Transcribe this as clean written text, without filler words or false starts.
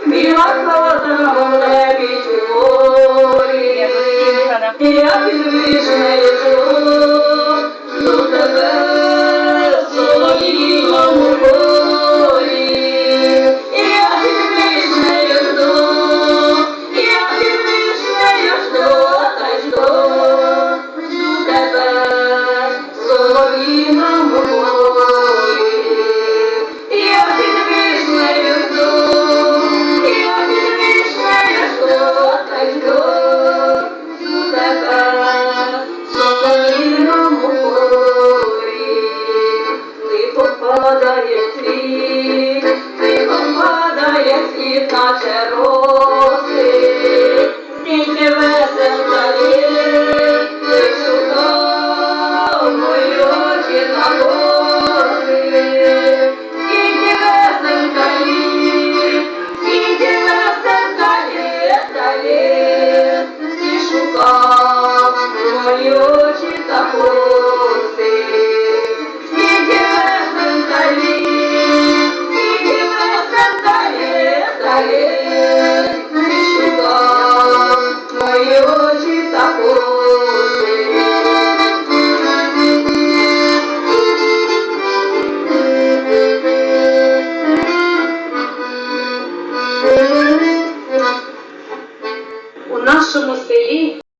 Біла холодна в небі тьморі, я під вишнею жду тебе, солов'їному полі. Я під вишнею жду, я під вишнею жду, та й жду тебе, солов'їному полі. Я під вишнею жду, я під вишнею жду, та й жду тебе, солов'їному полі. Тихо падає світ, наче роси, скільки весел заліз, ти шукав мої очі та коси. Скільки весел заліз, скільки весел заліз, ти шукав мої очі та коси. Скільки весел заліз, скільки весел заліз, ти шукав мої очі.